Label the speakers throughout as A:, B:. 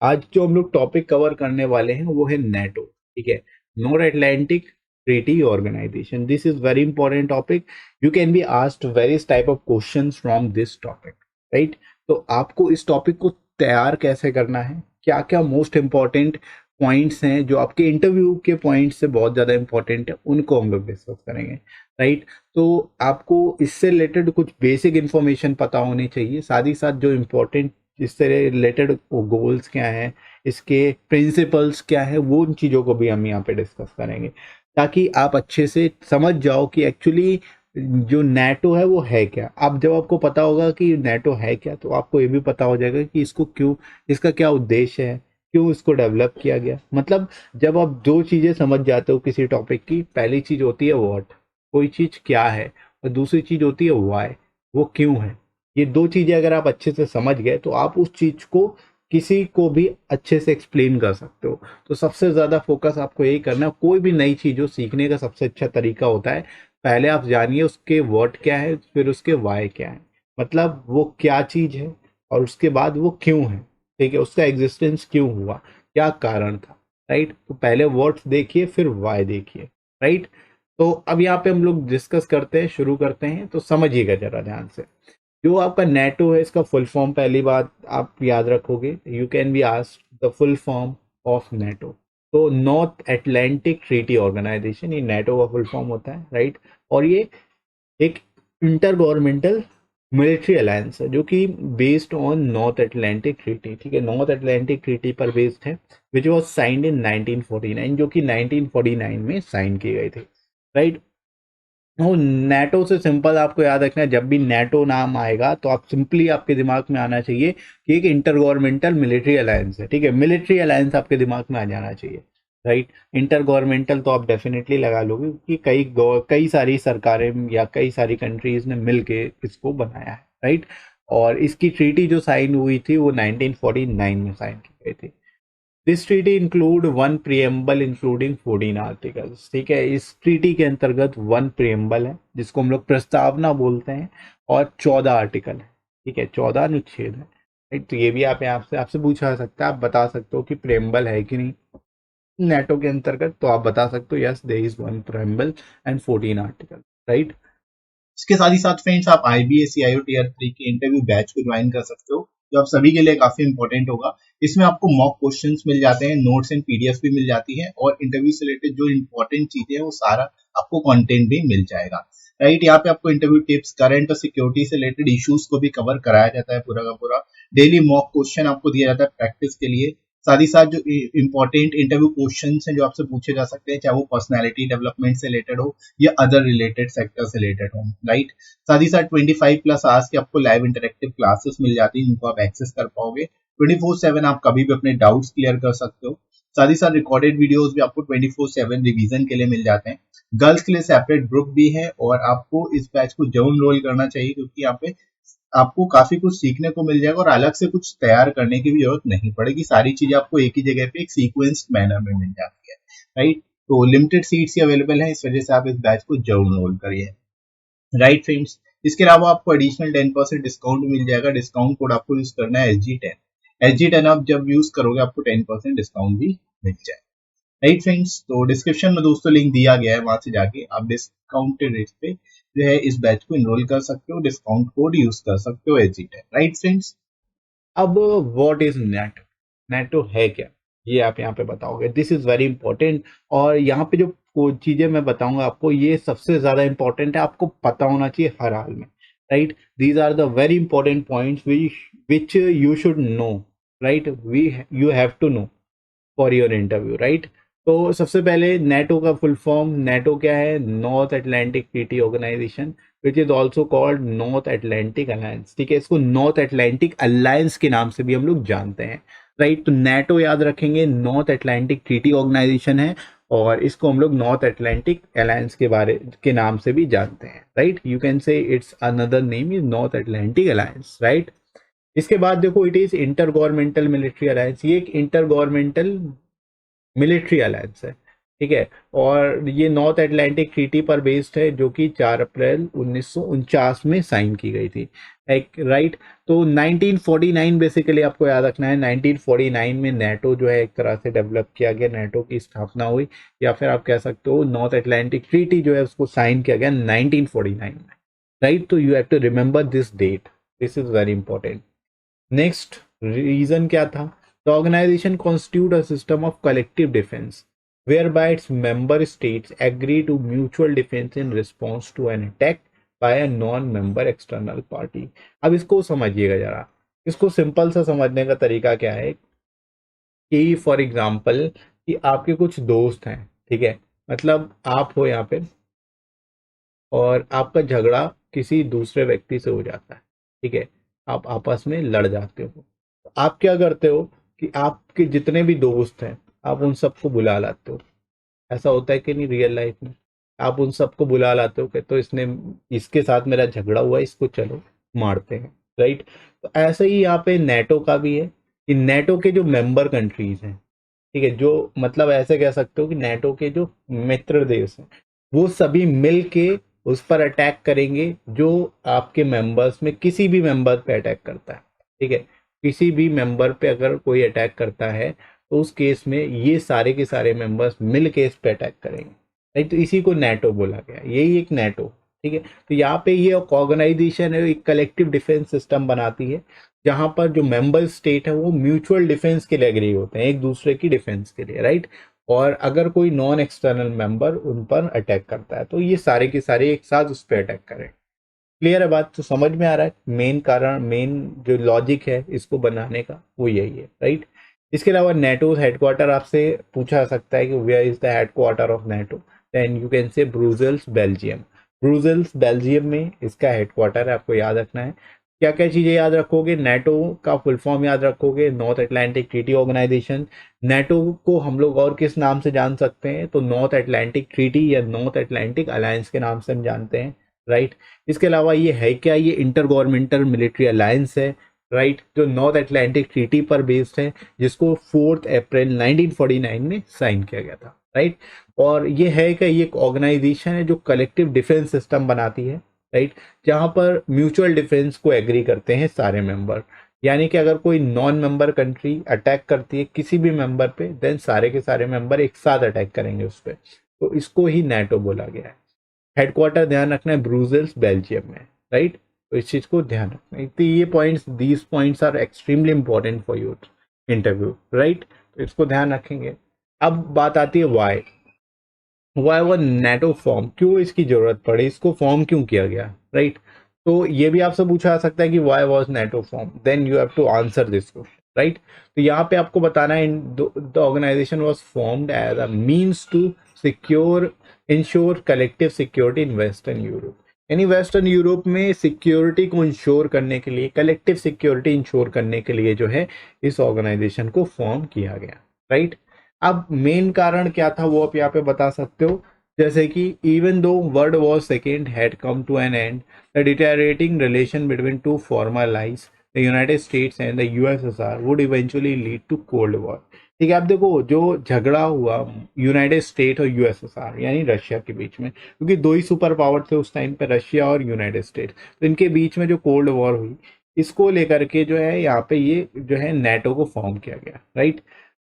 A: आज जो हम लोग टॉपिक कवर करने वाले हैं वो है नेटो। ठीक है, North Atlantic Treaty Organization. This is very important topic. You can be asked various type of questions from this topic, right. तो आपको इस टॉपिक को तैयार कैसे करना है, क्या क्या मोस्ट इंपॉर्टेंट पॉइंट्स हैं जो आपके इंटरव्यू के पॉइंट्स से बहुत ज़्यादा इंपॉर्टेंट है, उनको हम लोग डिस्कस करेंगे, राइट। तो आपको इससे रिलेटेड कुछ बेसिक इन्फॉर्मेशन पता होनी चाहिए, साथ ही साथ जो इम्पोर्टेंट इससे रिलेटेड गोल्स क्या हैं, इसके प्रिंसिपल्स क्या है, वो उन चीज़ों को भी हम यहाँ पे डिस्कस करेंगे, ताकि आप अच्छे से समझ जाओ कि एक्चुअली जो नेटो है वो है क्या। अब जब आपको पता होगा कि नेटो है क्या, तो आपको ये भी पता हो जाएगा कि इसको क्यों, इसका क्या उद्देश्य है, क्यों इसको डेवलप किया गया। मतलब जब आप दो चीज़ें समझ जाते हो किसी टॉपिक की, पहली चीज़ होती है व्हाट, कोई चीज़ क्या है, और दूसरी चीज़ होती है व्हाई, वो क्यों है। ये दो चीज़ें अगर आप अच्छे से समझ गए तो आप उस चीज़ को किसी को भी अच्छे से एक्सप्लेन कर सकते हो। तो सबसे ज़्यादा फोकस आपको यही करना है। कोई भी नई चीज़ हो सीखने का सबसे अच्छा तरीका होता है, पहले आप जानिए उसके व्हाट क्या है, फिर उसके वाई क्या है, मतलब वो क्या चीज़ है, और उसके बाद वो क्यों है। ठीक है, उसका एग्जिस्टेंस क्यों हुआ, क्या कारण था, राइट। तो पहले व्हाट देखिए, फिर वाई देखिए, राइट। तो अब यहाँ पे हम लोग डिस्कस करते हैं, शुरू करते हैं। तो समझिएगा जरा ध्यान से, जो आपका नेटो है इसका फुल फॉर्म पहली बात आप याद रखोगे, you can be asked the full form of NATO. तो नॉर्थ अटलांटिक ट्रीटी ऑर्गेनाइजेशन, ये नेटो का फुल फॉर्म होता है, राइट। और ये एक इंटर गवर्नमेंटल मिलिट्री अलायंस है जो कि based on north Atlantic treaty. ठीक है, नॉर्थ अटलांटिक ट्रीटी पर बेस्ड है, विच वॉज साइंड इन 1949, जो कि 1949 में साइन किए गए थे, राइट। वो नेटो से सिंपल आपको याद रखना है, जब भी नेटो नाम आएगा तो आप सिंपली आपके दिमाग में आना चाहिए कि एक इंटर गवर्नमेंटल मिलिट्री अलायंस है। ठीक है, मिलिट्री अलायंस आपके दिमाग में आ जाना चाहिए, राइट। इंटर गवर्नमेंटल तो आप डेफिनेटली लगा लोगे, क्योंकि कई सारी सरकारें या कई सारी कंट्रीज ने मिल के इसको बनाया है, राइट। और इसकी ट्रीटी जो साइन हुई थी वो 1949 में साइन की गई थी। This treaty include one preamble including 14 articles. ठीक है, इस ट्रीटी के अंतर्गत वन प्रियम्बल है जिसको हम लोग प्रस्तावना बोलते हैं, और 14 आर्टिकल है। ठीक है, 14 अनुच्छेद है, राइट। तो ये भी आप यहाँ से आपसे पूछा सकता है, आप बता सकते हो कि प्रियम्बल है कि नहीं नेटो के अंतर्गत, तो आप बता सकते हो yes there is one preamble and 14 article, right.
B: इसके साथ ही साथ फ्रेंड्स आप IBA-CIO टीयर 3 के इंटरव्यू बैच को ज्वाइन कर सकते हो, जो आप सभी के लिए काफी इंपॉर्टेंट होगा। इसमें आपको मॉक क्वेश्चंस मिल जाते हैं, नोट्स एंड PDF भी मिल जाती है, और इंटरव्यू से रिलेटेड जो इंपॉर्टेंट चीजें हैं वो सारा आपको कंटेंट भी मिल जाएगा, राइट। यहाँ पे आपको इंटरव्यू टिप्स, करंट और सिक्योरिटी से रिलेटेड इश्यूज को भी कवर कराया जाता है पूरा का पूरा। डेली मॉक क्वेश्चन आपको दिया जाता है प्रैक्टिस के लिए। साथ ही साथ जो इंपॉर्टेंट इंटरव्यू क्वेश्चन हैं जो आपसे पूछे जा सकते हैं, चाहे वो पर्सनैलिटी डेवलपमेंट से रिलेटेड हो या अदर रिलेटेड सेक्टर से रिलेटेड हो, राइट। साथ ही साथ 25+ आवर्स की आपको लाइव इंटरेक्टिव क्लासेस मिल जाती हैं जिनको आप एक्सेस कर पाओगे 24/7। आप कभी भी अपने डाउट्स क्लियर कर सकते हो। साथ ही साथ रिकॉर्डेड वीडियोस भी आपको 24/7 रिवीजन के लिए मिल जाते हैं। गर्ल्स के लिए सेपरेट ग्रुप भी है, और आपको इस बैच को जरूर एनरोल करना चाहिए, क्योंकि यहाँ पे आपको काफी कुछ सीखने को मिल जाएगा और अलग से कुछ तैयार करने की भी जरूरत नहीं पड़ेगी। सारी चीजें आपको एक ही जगह पे एक सीक्वेंस्ड मैनर में मिल जाती है, राइट। तो लिमिटेड सीट्स ही अवेलेबल है, इस वजह से आप इस बैच को जरूर एनरोल करिए, राइट फ्रेंड्स। इसके अलावा आपको एडिशनल 10% डिस्काउंट मिल जाएगा। डिस्काउंट कोड आपको यूज करना है SG10। आप जब यूज करोगे आपको 10% डिस्काउंट भी मिल जाए, राइट फ्रेंड्स। तो डिस्क्रिप्शन में दोस्तों लिंक दिया गया है, वहां से जाके आप डिस्काउंटेड रेट पे जो है इस बैच को एनरोल कर सकते हो, डिस्काउंट कोड यूज कर सकते हो SG10, राइट फ्रेंड्स।
A: अब व्हाट इज नेटो, नेटो है क्या, ये आप यहाँ पे बताओगे। This is very important. और यहाँ पे जो चीजें मैं बताऊंगा आपको, ये सबसे ज्यादा इंपॉर्टेंट है, आपको पता होना चाहिए हर हाल में, right. These are the very important points which you should know, right, we you have to know for your interview, right. तो सबसे पहले नेटो का फुल फॉर्म, नेटो क्या है, North Atlantic Treaty Organization, which is also called North Atlantic Alliance. ठीक है, इसको north Atlantic alliance के नाम से भी हम लोग जानते हैं, राइट। तो नेटो याद रखेंगे, नॉर्थ अटलांटिक ट्रीटी ऑर्गेनाइजेशन है, और इसको हम लोग नॉर्थ अटलांटिक अलायंस के नाम से भी जानते हैं, राइट। यू कैन से it's another name is north Atlantic alliance, right. इसके बाद देखो, it is inter governmental military alliance. ये एक इंटर गवर्नमेंटल मिलिट्री अलायंस है, ठीक है। और ये नॉर्थ अटलांटिक ट्रीटी पर बेस्ड है, जो कि 4 अप्रैल 1949 में साइन की गई थी, एक राइट। तो 1949 बेसिकली आपको याद रखना है, 1949 में नेटो जो है एक तरह से डेवलप किया गया, नेटो की स्थापना हुई, या फिर आप कह सकते हो नॉर्थ अटलांटिक ट्रीटी जो है उसको साइन किया गया 1949 में, राइट। तो you have to remember this date, this is very important. Next reason क्या था? The organisation constitute a system of collective defence whereby its member states agree to mutual defense in response to an attack by a non-member external party। अब इसको समझिएगा जरा, इसको simple सा समझने का तरीका क्या है कि फॉर एग्जांपल कि आपके कुछ दोस्त हैं, ठीक है, मतलब आप हो यहाँ पे और आपका झगड़ा किसी दूसरे व्यक्ति से हो जाता है, ठीक है, आप आपस में लड़ जाते हो, तो आप क्या करते हो कि आपके जितने भी दोस्त हैं आप उन सबको बुला लाते हो। ऐसा होता है कि नहीं रियल लाइफ में? आप उन सबको बुला लाते हो कि तो इसने, इसके साथ मेरा झगड़ा हुआ, इसको चलो मारते हैं, राइट। तो ऐसे ही यहाँ पे नेटो का भी है कि नेटो के जो मेंबर कंट्रीज हैं, ठीक है, जो मतलब ऐसे कह सकते हो कि नेटो के जो मित्र देश हैं वो सभी मिल के उस पर अटैक करेंगे जो आपके मेंबर्स में किसी भी मेंबर पे अटैक करता है, ठीक है। किसी भी मेंबर पे अगर कोई अटैक करता है तो उस केस में ये सारे के सारे मेंबर्स मिल के इस पे अटैक करेंगे, राइट। तो इसी को नेटो बोला गया, यही एक नेटो, ठीक है। तो यहाँ पे ये ऑर्गेनाइजेशन है, एक कलेक्टिव डिफेंस सिस्टम बनाती है जहां पर जो मेंबर स्टेट है वो म्यूचुअल डिफेंस के लिए एग्री होते हैं, एक दूसरे की डिफेंस के लिए, राइट। और अगर कोई नॉन एक्सटर्नल मेंबर उन पर अटैक करता है तो ये सारे के सारे एक साथ उस पर अटैक करें। क्लियर है बात? तो समझ में आ रहा है मेन कारण, मेन जो लॉजिक है इसको बनाने का वो यही है, राइट। इसके अलावा नेटो हेडक्वार्टर आपसे पूछा जा सकता है कि where is the headquarter of NATO, then you can say Brussels Belgium. Brussels Belgium में इसका हेडक्वार्टर है, आपको याद रखना है। क्या क्या चीजें याद रखोगे? नेटो का फुल फॉर्म याद रखोगे, North Atlantic Treaty Organization. NATO को हम लोग और किस नाम से जान सकते हैं? तो नॉर्थ अटलांटिक ट्रीटी या नॉर्थ अटलांटिक अलायंस के नाम से हम जानते हैं, राइट। इसके अलावा ये है क्या? ये इंटर गवर्नमेंटल मिलिट्री अलायंस है, राइट, जो नॉर्थ अटलांटिक ट्रीटी पर बेस्ड है, जिसको 4 अप्रैल 1949 में साइन किया गया था, राइट। और ये है कि ये एक ऑर्गेनाइजेशन है जो कलेक्टिव डिफेंस सिस्टम बनाती है, राइट, जहां पर म्यूचुअल डिफेंस को एग्री करते हैं सारे मेंबर। यानी कि अगर कोई नॉन मेंबर कंट्री अटैक करती है किसी भी मेंबर पे, देन सारे के सारे मेंबर एक साथ अटैक करेंगे उस पर, तो इसको ही नेटो बोला गया है। हेडक्वार्टर ध्यान रखना है ब्रुसेल्स बेल्जियम में, राइट। तो इस चीज को ध्यान रखना है। तो ये points, these points are extremely important for your interview, right. तो इसको ध्यान रखेंगे। अब बात आती है वाई वो नेटो फॉर्म, क्यों इसकी जरूरत पड़ी, इसको फॉर्म क्यों किया गया, राइट। तो ये भी आपसे पूछा जा सकता है कि why was NATO form, then you have to answer this question, right. तो यहाँ पे आपको बताना है the organisation was formed as a means to secure ensure collective security in Western Europe. यानी वेस्टर्न यूरोप में सिक्योरिटी को इंश्योर करने के लिए, कलेक्टिव सिक्योरिटी इंश्योर करने के लिए जो है इस ऑर्गेनाइजेशन को फॉर्म किया गया, राइट। अब मेन कारण क्या था वो आप यहाँ पे बता सकते हो, जैसे कि even though World War second had come to an end, the deteriorating relation between two former allies, the United States and the USSR would eventually lead to Cold War. ठीक है, आप देखो जो झगड़ा हुआ यूनाइटेड स्टेट और USSR यानी Russia के बीच में, क्योंकि दो ही सुपर पावर थे उस टाइम पे, रशिया और यूनाइटेड स्टेट, तो इनके बीच में जो कोल्ड वॉर हुई, इसको लेकर के जो है यहाँ पे ये जो है नेटो को फॉर्म किया गया, right.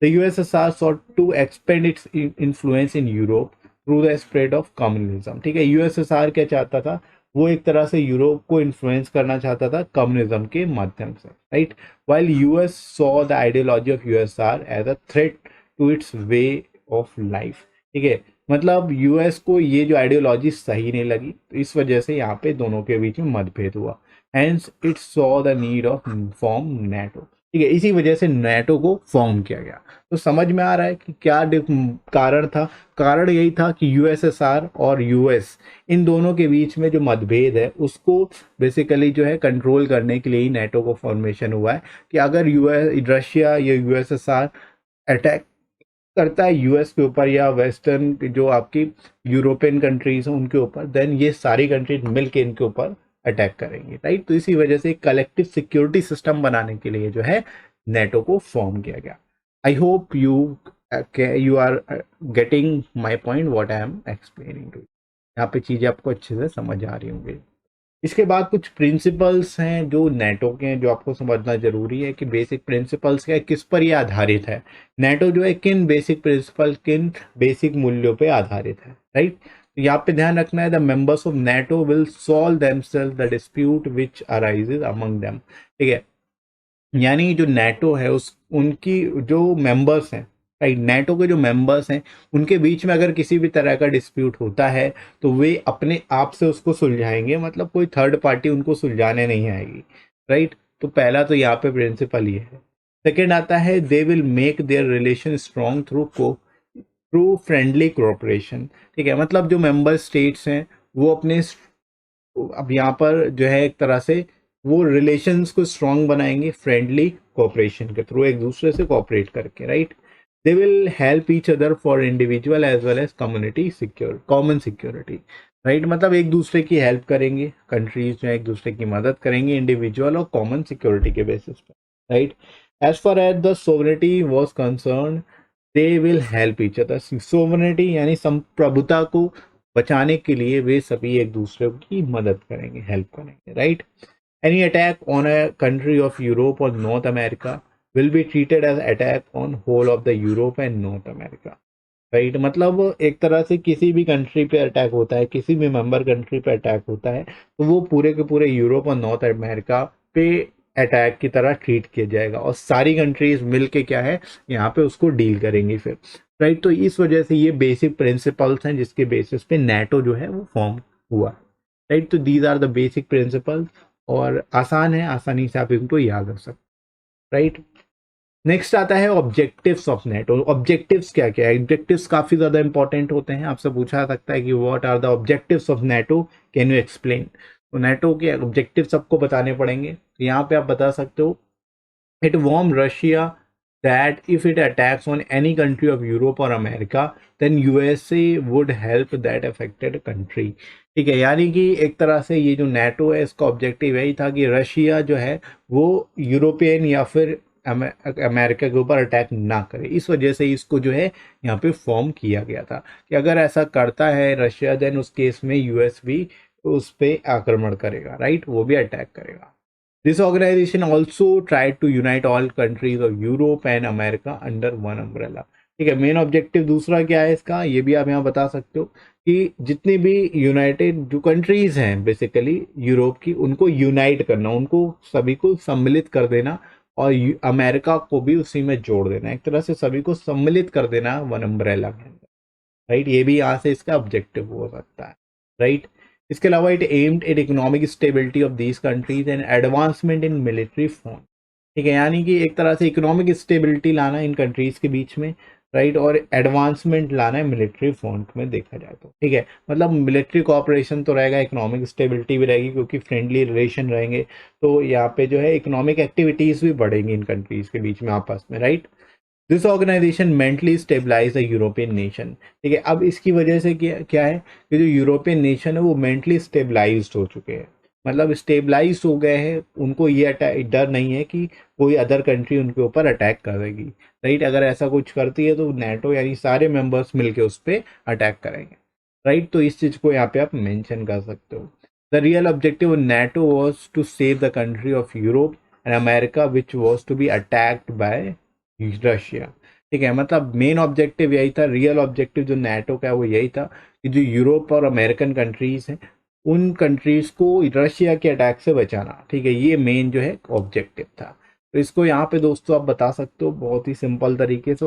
A: The USSR sought to expand its influence in Europe through the spread of communism। ठीक है, यूएसएसआर क्या चाहता था? वो एक तरह से यूरोप को इन्फ्लुएंस करना चाहता था कम्युनिज्म के माध्यम से, right. while US saw the ideology of USSR as a threat to its way of life। ठीक है, मतलब यूएस को ये जो आइडियोलॉजी सही नहीं लगी, तो इस वजह से यहाँ पे दोनों के बीच में मतभेद हुआ। Hence it saw the need of form NATO। ठीक है, इसी वजह से नेटो को फॉर्म किया गया। तो समझ में आ रहा है कि क्या कारण था? कारण यही था कि यूएसएसआर और यूएस, इन दोनों के बीच में जो मतभेद है उसको बेसिकली जो है कंट्रोल करने के लिए ही नेटो को फॉर्मेशन हुआ है, कि अगर यूएस, रशिया या यूएसएसआर अटैक करता है यूएस के ऊपर या वेस्टर्न जो आपकी यूरोपियन कंट्रीज हैं उनके ऊपर, देन ये सारी कंट्रीज मिलके इनके ऊपर अटैक करेंगे, राइट। तो इसी वजह से कलेक्टिव सिक्योरिटी सिस्टम बनाने के लिए जो है नेटो को फॉर्म किया गया। I hope you you are getting my point what I am explaining to. यहाँ पे चीजें आपको अच्छे से समझ आ रही होंगी। इसके बाद कुछ प्रिंसिपल्स हैं जो नेटो के हैं, जो आपको समझना जरूरी है कि बेसिक प्रिंसिपल्स क्या है, किस पर ये आधारित है। नेटो जो है किन बेसिक प्रिंसिपल, किन बेसिक मूल्यों पे आधारित है, राइट। तो यहाँ पे ध्यान रखना है, the members of NATO will solve themselves the dispute which arises among them, ठीक है। यानी जो नेटो है उस उनकी जो मेंबर्स हैं, राइट, नेटो के जो मेंबर्स हैं उनके बीच में अगर किसी भी तरह का डिस्प्यूट होता है तो वे अपने आप से उसको सुलझाएंगे, मतलब कोई थर्ड पार्टी उनको सुलझाने नहीं आएगी, राइट। तो पहला तो यहाँ पे प्रिंसिपल ये है। सेकेंड आता है, they will make their relation strong through friendly cooperation, ठीक है। मतलब जो मेंबर स्टेट्स हैं वो अपने, अब यहाँ पर जो है एक तरह से वो रिलेशंस को स्ट्रांग बनाएंगे फ्रेंडली कोऑपरेशन के थ्रू, एक दूसरे से कोऑपरेट करके, right. They will help each other for individual as well as community secure common security, right. मतलब एक दूसरे की हेल्प करेंगे, कंट्रीज जो है एक दूसरे की मदद करेंगे इंडिविजुअल और कॉमन सिक्योरिटी के बेसिस पे, right. As far as the sovereignty was concern, they will help each other. Sovereignty यानी संप्रभुता को बचाने के लिए वे सभी एक दूसरे की मदद करेंगे, हेल्प करेंगे, right. Any attack on a country of Europe और North America will be treated as attack on whole of the Europe and North America, right. मतलब एक तरह से किसी भी कंट्री पे अटैक होता है, किसी भी मेंबर कंट्री पे अटैक होता है तो वो पूरे के पूरे यूरोप और नॉर्थ अमेरिका पे अटैक की तरह ट्रीट किया जाएगा और सारी कंट्रीज मिलके क्या है यहाँ पे उसको डील करेंगी फिर, राइट। तो इस वजह से ये बेसिक प्रिंसिपल्स हैं जिसके बेसिस पे नेटो जो है वो फॉर्म हुआ, राइट। तो these are the basic principles और आसान है, आसानी से आप इनको याद रख सकते, राइट। नेक्स्ट आता है ऑब्जेक्टिव्स ऑफ नेटो। ऑब्जेक्टिव्स क्या क्या है, ऑब्जेक्टिव्स काफी ज्यादा इंपॉर्टेंट होते हैं, आपसे पूछा सकता है कि what are the objectives of NATO, can you explain. तो नेटो के ऑब्जेक्टिव्स आपको बताने पड़ेंगे, तो यहाँ पे आप बता सकते हो, it warn Russia that if it attacks on any country of Europe or America, then USA would help that affected country, ठीक है। यानी कि एक तरह से ये जो नेटो है इसका ऑब्जेक्टिव यही था कि रशिया जो है वो यूरोपियन या फिर अमेरिका के ऊपर अटैक ना करे, इस वजह से इसको जो है यहाँ पे फॉर्म किया गया था कि अगर ऐसा करता है रशिया देन उस केस में यूएस भी उस पर आक्रमण करेगा, राइट, वो भी अटैक करेगा। This organization also tried to unite all countries of Europe and America under one umbrella, ठीक है। मेन ऑब्जेक्टिव दूसरा क्या है इसका, ये भी आप यहाँ बता सकते हो कि जितनी भी यूनाइटेड जो कंट्रीज हैं बेसिकली यूरोप की, उनको यूनाइट करना, उनको सभी को सम्मिलित कर देना और अमेरिका को भी उसी में जोड़ देना, एक तरह से सभी को सम्मिलित कर देना वन अम्ब्रेला के अंदर, राइट। ये भी यहाँ से इसका ऑब्जेक्टिव हो सकता है, राइट। इसके अलावा it aimed at economic stability of these countries and advancement in military force, ठीक है। यानी कि एक तरह से इकोनॉमिक स्टेबिलिटी लाना इन कंट्रीज के बीच में, राइट, और एडवांसमेंट लाना है मिलिट्री फ्रंट में देखा जाए तो, ठीक है। मतलब मिलिट्री कोऑपरेशन तो रहेगा, इकोनॉमिक स्टेबिलिटी भी रहेगी क्योंकि फ्रेंडली रिलेशन रहेंगे, तो यहाँ पे जो है इकोनॉमिक एक्टिविटीज भी बढ़ेंगी इन कंट्रीज के बीच में आपस में, right. This organisation mentally stabilise the European nation, ठीक है। अब इसकी वजह से क्या है कि जो यूरोपियन नेशन है वो मेंटली स्टेबलाइज हो चुके हैं, मतलब स्टेबलाइज हो गए हैं, उनको ये डर नहीं है कि कोई अदर कंट्री उनके ऊपर अटैक करेगी, राइट। अगर ऐसा कुछ करती है तो नेटो यानी सारे मेंबर्स मिलके उस पर अटैक करेंगे, राइट। तो इस चीज को यहाँ पे आप मेंशन कर सकते हो। The real objective of NATO was to save the country of Europe and America which was to be attacked by Russia, ठीक है। मतलब मेन ऑब्जेक्टिव यही था, रियल ऑब्जेक्टिव जो नेटो का है वो यही था कि जो यूरोप और अमेरिकन कंट्रीज हैं उन कंट्रीज को रशिया के अटैक से बचाना, ठीक है। ये मेन जो है ऑब्जेक्टिव था। तो इसको यहाँ पे दोस्तों आप बता सकते हो बहुत ही सिंपल तरीके से,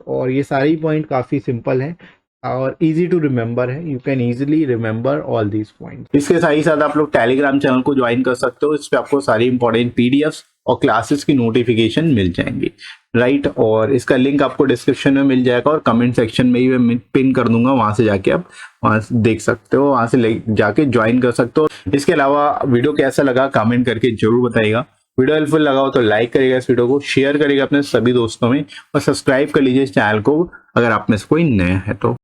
A: और ये सारी पॉइंट काफ़ी सिंपल है और इजी टू रिमेंबर है, you can easily remember all these points. इसके साथ ही साथ आप लोग टेलीग्राम चैनल को ज्वाइन कर सकते हो, इस पे आपको सारी इंपॉर्टेंट पीडीएफ्स और क्लासेस की नोटिफिकेशन मिल जाएंगी, राइट। और इसका लिंक आपको डिस्क्रिप्शन में मिल जाएगा और कमेंट सेक्शन में ही मैं पिन कर दूंगा, वहां से जाके आप वहां से देख सकते हो, वहां से जाके ज्वाइन कर सकते हो। इसके अलावा वीडियो कैसा लगा कमेंट करके जरूर बताइएगा, वीडियो हेल्पफुल लगा हो तो लाइक करिएगा, इस वीडियो को शेयर करिएगा अपने सभी दोस्तों में और सब्सक्राइब कर लीजिए इस चैनल को अगर आप में से कोई नया है तो।